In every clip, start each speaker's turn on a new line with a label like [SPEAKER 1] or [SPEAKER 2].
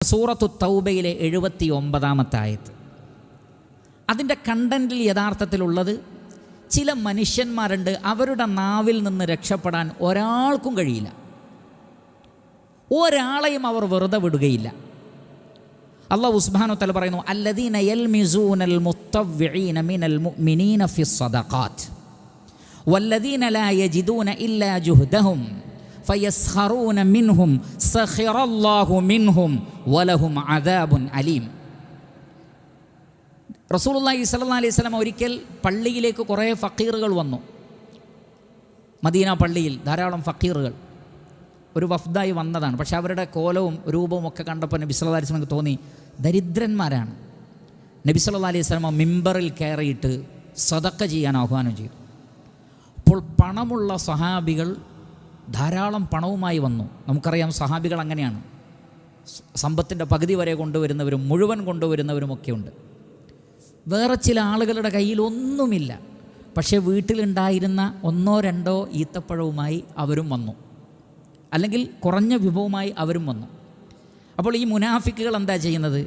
[SPEAKER 1] സൂറത്തു തൗബയിലെ 79-ാമത്തെ ആയത്ത്. അതിൻ്റെ കണ്ടൻറ്റിൽ യഥാർത്ഥത്തിലുള്ളത് ചില മനുഷ്യന്മാരുണ്ട്, അവരുടെ നാവിൽ നിന്ന് രക്ഷപ്പെടാൻ ഒരാൾക്കും കഴിയില്ല, ഒരാളെയും അവർ വെറുതെ വിടുകയില്ല. അല്ലാഹു സുബ്ഹാനഹു വ തആല പറയുന്നു, അല്ലദീന യൽമിസൂനൽ മുത്തവ്വിഈന മിനൽ മുഅ്മിനീന ഫിസ്സദഖാത്ത് വല്ലദീന ലാ യജിദൂന ഇല്ലാ ജുഹ്ദഹും ഫയസ്ഖറൂന മിൻഹും സഖിറല്ലാഹു മിൻഹും വലഹും അദാബുൻ അലീം. റസൂലുള്ളാഹി സ്വല്ലല്ലാഹു അലൈഹി വസല്ലം ഒരിക്കൽ പള്ളിയിലേക്ക് കുറേ ഫക്കീറുകൾ വന്നു. മദീന പള്ളിയിൽ ധാരാളം ഫക്കീറുകൾ ഒരു വഫ്ദായി വന്നതാണ്. പക്ഷെ അവരുടെ കോലവും രൂപവും ഒക്കെ കണ്ടപ്പോൾ നബി സല്ലല്ലാഹു അലൈഹി വസല്ലം തോന്നി ദരിദ്രന്മാരാണ്. നബി സല്ലല്ലാഹു അലൈഹി വസല്ലം മിമ്പറിൽ കയറിയിട്ട് സദക്ക ചെയ്യാൻ ആഹ്വാനം ചെയ്തു. അപ്പോൾ പണമുള്ള സഹാബികൾ ധാരാളം പണവുമായി വന്നു. നമുക്കറിയാം സഹാബികൾ അങ്ങനെയാണ്, സമ്പത്തിൻ്റെ പകുതി വരെ കൊണ്ടുവരുന്നവരും മുഴുവൻ കൊണ്ടുവരുന്നവരുമൊക്കെ ഉണ്ട്. വേറെ ചില ആളുകളുടെ കയ്യിൽ ഒന്നുമില്ല, പക്ഷേ വീട്ടിലുണ്ടായിരുന്ന 1-2 ഈത്തപ്പഴവുമായി അവരും വന്നു, അല്ലെങ്കിൽ കുറഞ്ഞ വിഭവമായി അവരും വന്നു. അപ്പോൾ ഈ മുനാഫിക്കുകൾ എന്താ ചെയ്യുന്നത്?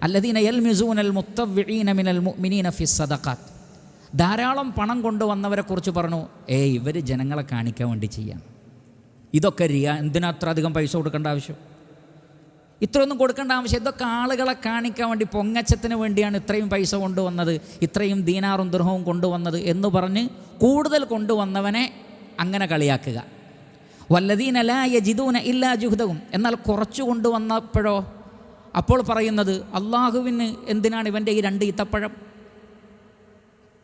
[SPEAKER 1] അല്ലദീന യൽമിസൂനൽ മുത്തവ്വിഈന മിനൽ മുഅ്മിനീന ഫിസ്സദഖാത്ത്. ധാരാളം പണം കൊണ്ടുവന്നവരെക്കുറിച്ച് പറഞ്ഞു, ഇവർ ജനങ്ങളെ കാണിക്കാൻ വേണ്ടി ചെയ്യാണ്. ഇതൊക്കെ റിയാ. എന്തിനാ അത്ര അധികം പൈസ കൊടുക്കേണ്ട ആവശ്യം? ഇത്രയൊന്നും കൊടുക്കേണ്ട ആവശ്യം, ഇതൊക്കെ ആളുകളെ കാണിക്കാൻ വേണ്ടി, പൊങ്ങച്ചത്തിന് വേണ്ടിയാണ് ഇത്രയും പൈസ കൊണ്ടുവന്നത്, ഇത്രയും ദീനാറും ദിർഹവും കൊണ്ടുവന്നത് എന്ന് പറഞ്ഞ് കൂടുതൽ കൊണ്ടുവന്നവനെ അങ്ങനെ കളിയാക്കുക. വല്ലദീന ലാ യജിദൂന ഇല്ലാ ജുഹ്ദഹും. എന്നാൽ കുറച്ചു കൊണ്ടുവന്നപ്പോഴോ അപ്പോൾ പറയുന്നത്, അള്ളാഹുവിന് എന്തിനാണ് ഇവൻ്റെ ഈ 2 ഈത്തപ്പഴം?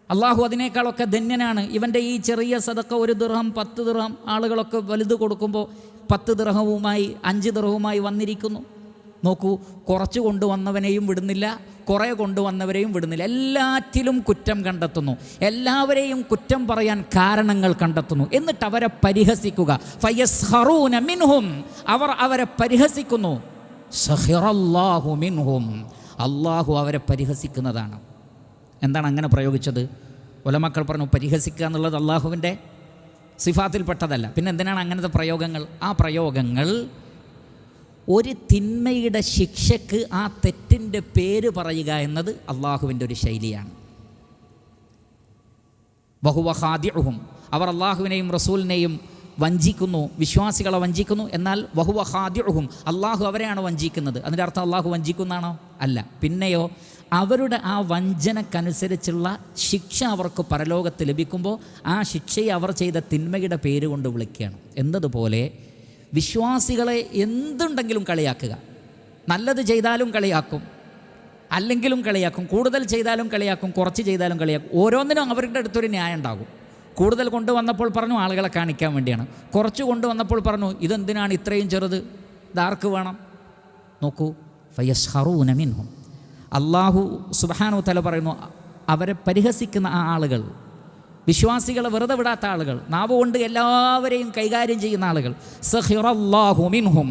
[SPEAKER 1] അള്ളാഹു അതിനേക്കാളൊക്കെ ധന്യനാണ്. ഇവൻ്റെ ഈ ചെറിയ സദക്ക 1 ദിർഹം 10 ദിർഹം, ആളുകളൊക്കെ വലുത് കൊടുക്കുമ്പോൾ 10 ദിർഹവുമായി 5 ദിർഹവുമായി വന്നിരിക്കുന്നു. നോക്കൂ, കുറച്ച് കൊണ്ടുവന്നവനെയും വിടുന്നില്ല, കുറേ കൊണ്ടുവന്നവരെയും വിടുന്നില്ല. എല്ലാറ്റിലും കുറ്റം കണ്ടെത്തുന്നു, എല്ലാവരെയും കുറ്റം പറയാൻ കാരണങ്ങൾ കണ്ടെത്തുന്നു. എന്നിട്ട് അവരെ പരിഹസിക്കുക. ഫയസ്ഖറൂന മിൻഹും, അവർ അവരെ പരിഹസിക്കുന്നു. സഖിറല്ലാഹു മിൻഹും, അള്ളാഹു അവരെ പരിഹസിക്കുന്നതാണ്. എന്താണ് അങ്ങനെ പ്രയോഗിച്ചത്? ഉലമാക്കൾ പറഞ്ഞു, പരിഹസിക്കുക എന്നുള്ളത് അള്ളാഹുവിൻ്റെ സിഫാത്തിൽപ്പെട്ടതല്ല. പിന്നെ എന്തിനാണ് അങ്ങനത്തെ പ്രയോഗങ്ങൾ? ആ പ്രയോഗങ്ങൾ ഒരു തിന്മയുടെ ശിക്ഷയ്ക്ക് ആ തെറ്റിൻ്റെ പേര് പറയുക എന്നത് അള്ളാഹുവിൻ്റെ ഒരു ശൈലിയാണ്. വഹുവ ഖാദിഉഹും, അവർ അള്ളാഹുവിനെയും റസൂലിനെയും വഞ്ചിക്കുന്നു, വിശ്വാസികളെ വഞ്ചിക്കുന്നു. എന്നാൽ വഹുവ ഖാദിഉഹും, അള്ളാഹു അവരെയാണ് വഞ്ചിക്കുന്നത്. അതിൻ്റെ അർത്ഥം അള്ളാഹു വഞ്ചിക്കുന്നതാണോ? അല്ല. പിന്നെയോ അവരുടെ ആ വഞ്ചനക്കനുസരിച്ചുള്ള ശിക്ഷ അവർക്ക് പരലോകത്ത് ലഭിക്കുമ്പോൾ ആ ശിക്ഷയെ അവർ ചെയ്ത തിന്മയുടെ പേര് കൊണ്ട് വിളിക്കുകയാണ്. എന്നതുപോലെ വിശ്വാസികളെ എന്തുണ്ടെങ്കിലും കളിയാക്കുക. നല്ലത് ചെയ്താലും കളിയാക്കും, അല്ലെങ്കിലും കളിയാക്കും. കൂടുതൽ ചെയ്താലും കളിയാക്കും, കുറച്ച് ചെയ്താലും കളിയാക്കും. ഓരോന്നിനും അവരുടെ അടുത്തൊരു ന്യായം ഉണ്ടാകും. കൂടുതൽ കൊണ്ടുവന്നപ്പോൾ പറഞ്ഞു ആളുകളെ കാണിക്കാൻ വേണ്ടിയാണ്, കുറച്ച് കൊണ്ടുവന്നപ്പോൾ പറഞ്ഞു ഇതെന്തിനാണ് ഇത്രയും ചെറുത്, ഇതാർക്ക് വേണം? നോക്കൂ, ഫയസ്ഖറൂന മിൻഹും. അല്ലാഹു സുബ്ഹാനഹു വ തആല പറയുന്നു, അവരെ പരിഹസിക്കുന്ന ആ ആളുകൾ, വിശ്വാസികളെ വെറുതെ വിടാത്ത ആളുകൾ, നാവ് കൊണ്ട് എല്ലാവരെയും കൈകാര്യം ചെയ്യുന്ന ആളുകൾ, സഖിറല്ലാഹു മിൻഹും,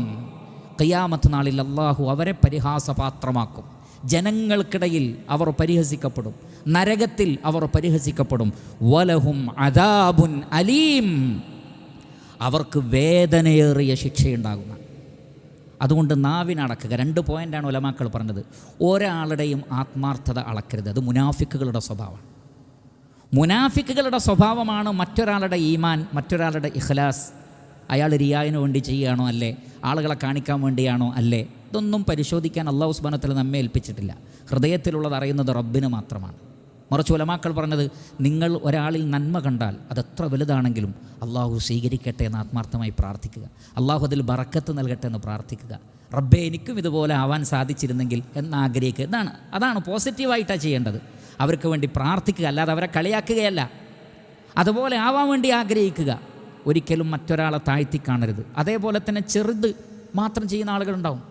[SPEAKER 1] ഖിയാമത്ത് നാളിൽ അല്ലാഹു അവരെ പരിഹാസപാത്രമാക്കും. ജനങ്ങൾക്കിടയിൽ അവർ പരിഹസിക്കപ്പെടും, നരകത്തിൽ അവർ പരിഹസിക്കപ്പെടും. വലഹും അദാബുൻ അലീം, അവർക്ക് വേദനയേറിയ ശിക്ഷയുണ്ടാകുന്ന. അതുകൊണ്ട് നാവിനടക്കുക. 2 പോയിൻ്റാണ് ഉലമാക്കൾ പറഞ്ഞത്. ഒരാളുടെയും ആത്മാർത്ഥത അളക്കരുത്, അത് മുനാഫിക്കുകളുടെ സ്വഭാവമാണ്. മുനാഫിക്കുകളുടെ സ്വഭാവമാണ് മറ്റൊരാളുടെ ഈമാൻ, മറ്റൊരാളുടെ ഇഖ്ലാസ്. അയാൾ റിയായിന് വേണ്ടി ചെയ്യുകയാണോ അല്ലേ, ആളുകളെ കാണിക്കാൻ വേണ്ടിയാണോ അല്ലേ, ഇതൊന്നും പരിശോധിക്കാൻ അല്ലാഹു സുബ്ഹാനഹു വ തആല നമ്മെ ഏൽപ്പിച്ചിട്ടില്ല. ഹൃദയത്തിലുള്ളത് അറിയുന്നത് റബ്ബിന് മാത്രമാണ്. മറിച്ച് ഉലമാക്കൾ പറഞ്ഞത്, നിങ്ങൾ ഒരാളിൽ നന്മ കണ്ടാൽ അതെത്ര വലുതാണെങ്കിലും അള്ളാഹു സ്വീകരിക്കട്ടെ എന്ന് ആത്മാർത്ഥമായി പ്രാർത്ഥിക്കുക. അള്ളാഹു അതിൽ ബറക്കത്ത് നൽകട്ടെ എന്ന് പ്രാർത്ഥിക്കുക. റബ്ബേ എനിക്കും ഇതുപോലെ ആവാൻ സാധിച്ചിരുന്നെങ്കിൽ എന്നാഗ്രഹിക്കുക. അതാണ് പോസിറ്റീവായിട്ടാണ് ചെയ്യേണ്ടത്. അവർക്ക് വേണ്ടി പ്രാർത്ഥിക്കുക, അല്ലാതെ അവരെ കളിയാക്കുകയല്ല. അതുപോലെ ആവാൻ വേണ്ടി ആഗ്രഹിക്കുക. ഒരിക്കലും മറ്റൊരാളെ താഴ്ത്തി കാണരുത്. അതേപോലെ തന്നെ ചെറുത് മാത്രം ചെയ്യുന്ന ആളുകളുണ്ടാവും,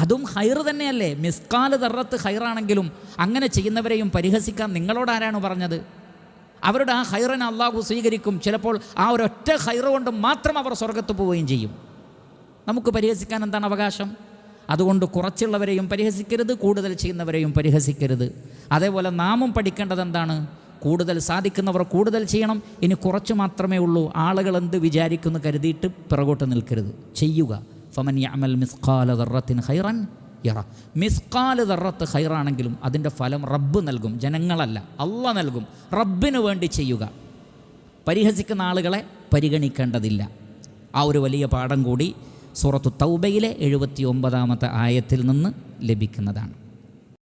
[SPEAKER 1] അതും ഹൈറ് തന്നെയല്ലേ. മിസ്കാല് ദർറത്ത് ഹൈറാണെങ്കിലും അങ്ങനെ ചെയ്യുന്നവരെയും പരിഹസിക്കാൻ നിങ്ങളോട് ആരാണ് പറഞ്ഞത്? അവരുടെ ആ ഹൈറിനെ അള്ളാഹു സ്വീകരിക്കും. ചിലപ്പോൾ ആ ഒരൊറ്റ ഹൈറ് കൊണ്ട് മാത്രം അവർ സ്വർഗത്ത് പോവുകയും ചെയ്യും. നമുക്ക് പരിഹസിക്കാൻ എന്താണ് അവകാശം? അതുകൊണ്ട് കുറച്ചുള്ളവരെയും പരിഹസിക്കരുത്, കൂടുതൽ ചെയ്യുന്നവരെയും പരിഹസിക്കരുത്. അതേപോലെ നാമും പഠിക്കേണ്ടത് എന്താണ്? കൂടുതൽ സാധിക്കുന്നവർ കൂടുതൽ ചെയ്യണം. ഇനി കുറച്ച് മാത്രമേ ഉള്ളൂ, ആളുകൾ എന്ത് വിചാരിക്കുന്നു കരുതിയിട്ട് പിറകോട്ട് നിൽക്കരുത്, ചെയ്യുക. ഫമൻ യഅമൽ മിസ്ഖാല ദർറത്തിൻ ഖൈറൻ യറ. മിസ്കാല് ദർറത്ത് ഖൈറാണെങ്കിലും അതിൻ്റെ ഫലം റബ്ബ് നൽകും, ജനങ്ങളല്ല, അള്ളാഹ് നൽകും. റബ്ബിന് വേണ്ടി ചെയ്യുക, പരിഹസിക്കുന്ന ആളുകളെ പരിഗണിക്കേണ്ടതില്ല. ആ ഒരു വലിയ പാഠം കൂടി സൂറത്തു തൗബയിലെ 79-ാമത്തെ ആയത്തിൽ നിന്ന് ലഭിക്കുന്നതാണ്.